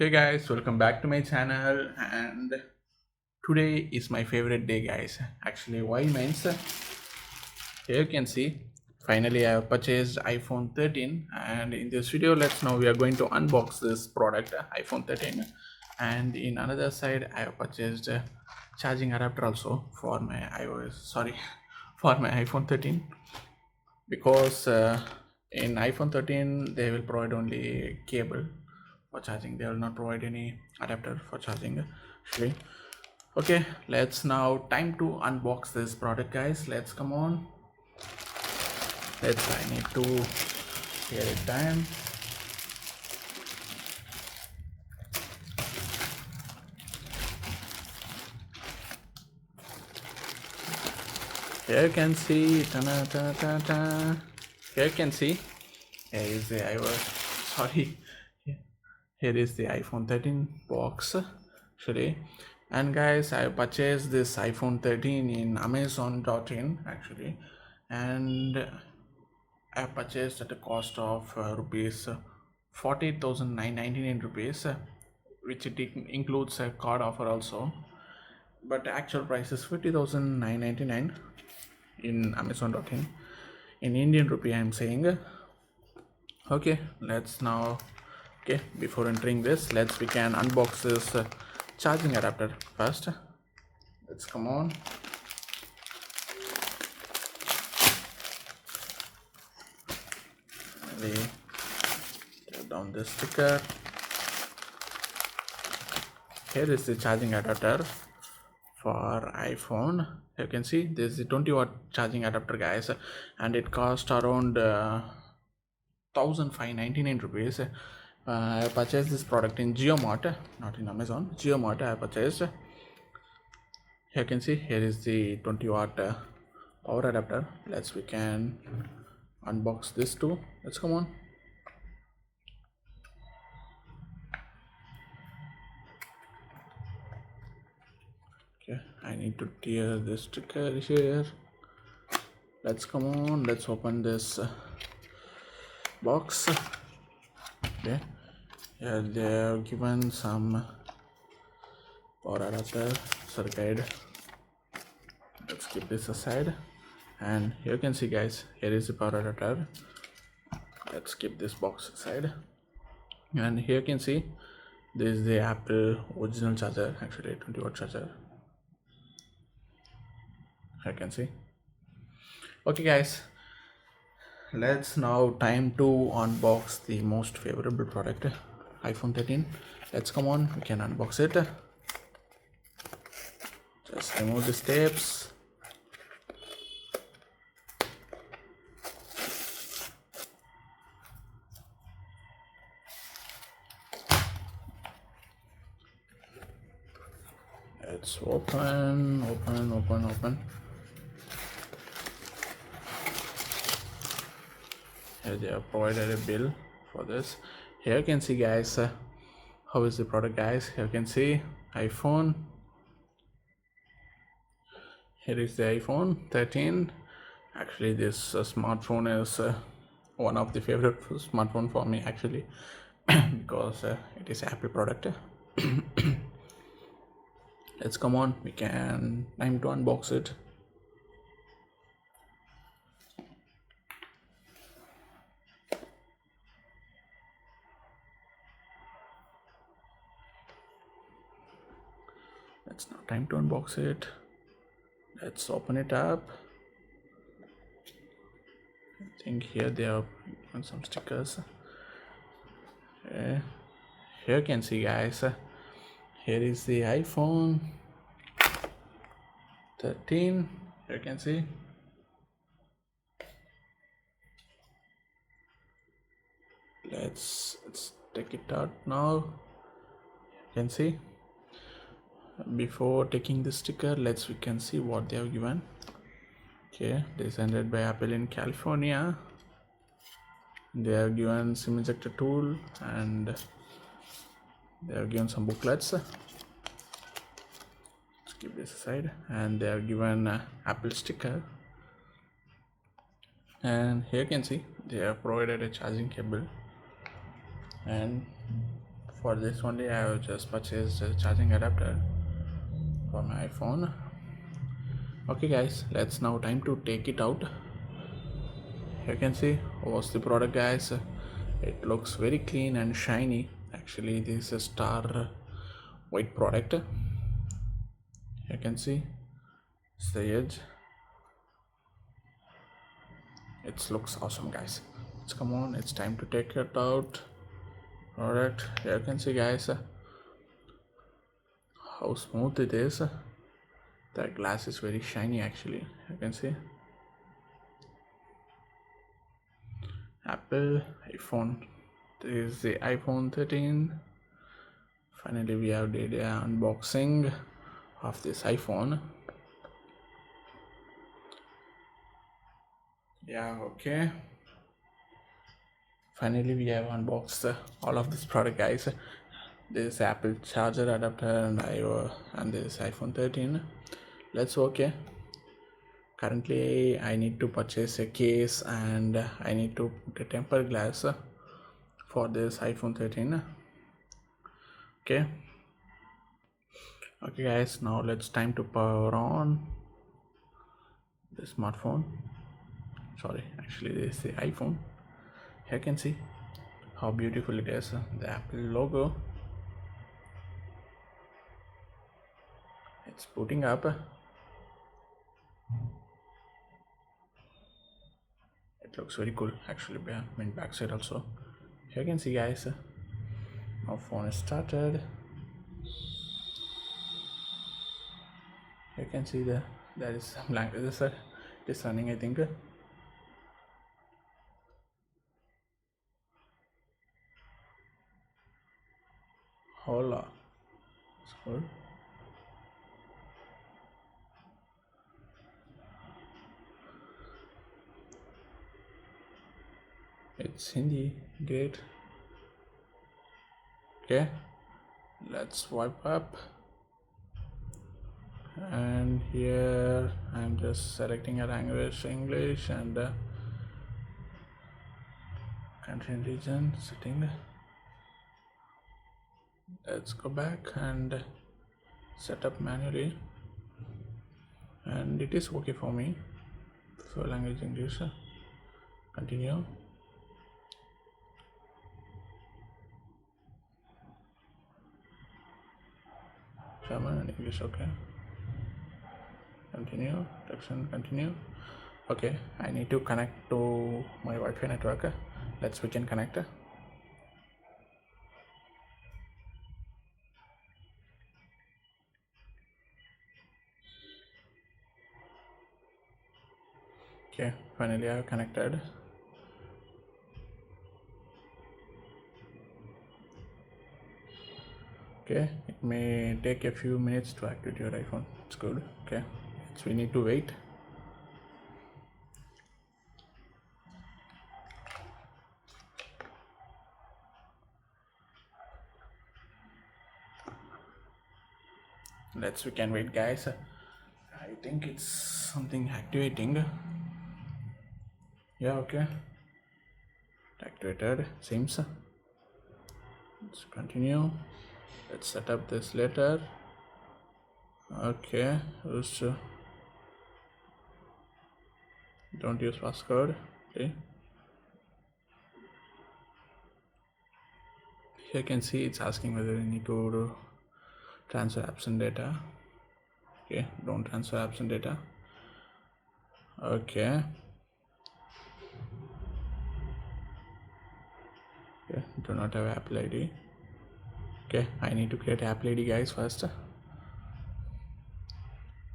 Hey guys, welcome back to my channel. And today is my favorite day, guys. Actually, why means here you can see finally I have purchased iPhone 13, and in this video we are going to unbox this product, iPhone 13. And in another side I have purchased a charging adapter also for my iOS, sorry, for my iPhone 13, because in iPhone 13 they will provide only cable for charging. They will not provide any adapter for charging actually. Okay, let's now time to unbox this product, guys. Let's come on. Let's I need to get it time. Here you can see here you can see here is the iOS, sorry, here is the iPhone 13 box actually. And guys, I purchased this iPhone 13 in amazon.in actually, and I purchased at a cost of rupees 48,999 rupees, which includes a card offer also, but actual price is 50,999 in amazon.in. In Indian rupee I am saying. Okay, let's now, okay, before entering this, we can unbox this charging adapter first. Let's come on. We tear down this sticker. Here is the charging adapter for iPhone. You can see this is the 20-watt charging adapter, guys, and it cost around 1,599 rupees. I purchased this product in JioMart, not in Amazon. JioMart I purchased. Here you can see here is the 20-watt power adapter. We can unbox this too. Let's come on. Okay, I need to tear this sticker here. Let's come on. Let's open this box. Okay, here they have given some power adapter circuit guide. Let's keep this aside. And here you can see, guys, here is the power adapter. Let's keep this box aside. And here you can see this is the Apple original charger, actually 20-watt charger. I can see. Okay guys, let's now time to unbox the most favorable product, iPhone 13. Let's come on, we can unbox it. Just remove the steps. Let's open. Here they have provided a bill for this. Here you can see, guys, how is the product, guys. Here you can see iPhone. Here is the iPhone 13. Actually this smartphone is one of the favorite smartphone for me actually, because it is Apple product. Let's come on, we can time to unbox it. It's now time to unbox it. Let's open it up. I think here they have some stickers. Here you can see, guys, here is the iPhone 13. Here you can see. Let's take it out now. You can see, before taking the sticker, we can see what they have given. Okay, designed by Apple in California. They have given SIM ejector tool, and they have given some booklets. Let's keep this aside. And they have given Apple sticker. And here you can see they have provided a charging cable, and For this only, I have just purchased a charging adapter for my iPhone. Okay, guys, let's now time to take it out. You can see what's the product, guys. It looks very clean and shiny. Actually, this is a star white product. You can see it's the edge. It looks awesome, guys. Let's come on, it's time to take it out. Product. You can see, guys, how smooth it is. The glass is very shiny. Actually, you can see Apple iPhone. This is the iPhone 13. Finally, we have did an unboxing of this iPhone. Yeah, okay. Finally, we have unboxed all of this product, guys. This Apple charger adapter and this iPhone 13. Let's okay. Currently, I need to purchase a case and I need to put a temper glass for this iPhone 13. Okay. Okay, guys. Now let's time to power on the smartphone. Sorry, actually, this is the iPhone. Here you can see how beautiful it is. The Apple logo. It's booting up. It looks very cool. Actually, backside also. Here you can see, guys. Our phone is started. You can see there is some languages. It is running, I think. Hola. It's good. It's Hindi. Great. Okay. Let's swipe up. And here I'm just selecting a language, English, and country and region setting. Let's go back and set up manually, and it is okay for me. So language English. Continue. German and English. Okay. Continue. Continue. Okay, I need to connect to my Wi-Fi network. Let's we can connect. Okay, finally I have connected. Okay, it may take a few minutes to activate your iPhone. It's good. Okay, so we need to wait. We can wait, guys. I think it's something activating. Yeah, okay, activated. Seems. Let's continue. Let's set up this later. Okay, don't use passcode. Okay, here you can see it's asking whether you need to transfer apps and data. Okay, don't transfer apps and data. Okay. Okay, do not have Apple ID. Okay, I need to create Apple ID, guys, first.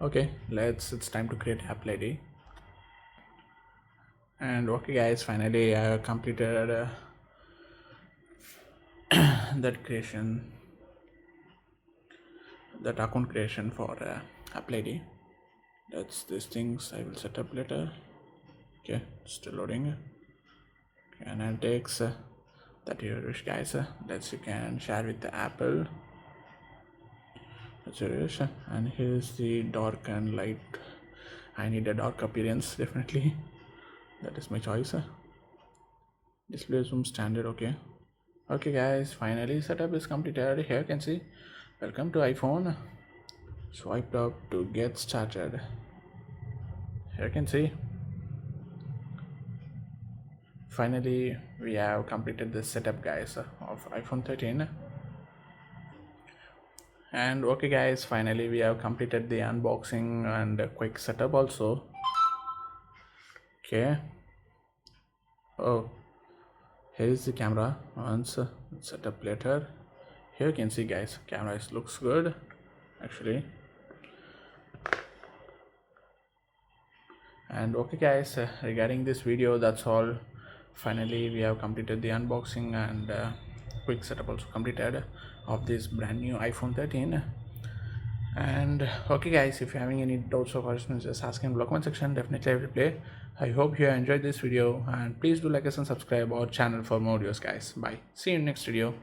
Okay, it's time to create Apple ID. And okay, guys, finally I completed that account creation for Apple ID. That's these things I will set up later. Okay, still loading. Okay, and it takes that you wish, guys. That you can share with the Apple. That's your wish. And here's the dark and light. I need a dark appearance, definitely. That is my choice. Display zoom standard. Okay, Okay guys, finally setup is completed. Here you can see welcome to iPhone. Swipe up to get started. Here you can see finally we have completed the setup guys of iPhone 13. And okay guys, finally we have completed the unboxing and a quick setup also. Okay. Oh, here is the camera once setup later. Here you can see guys, camera looks good actually. And okay guys, regarding this video, that's all. Finally we have completed the unboxing and quick setup also completed of this brand new iPhone 13. And okay guys, if you're having any doubts or questions, just ask in the comment section. Definitely I will reply. I hope you enjoyed this video, and please do like us and subscribe our channel for more videos guys. Bye, see you in next video.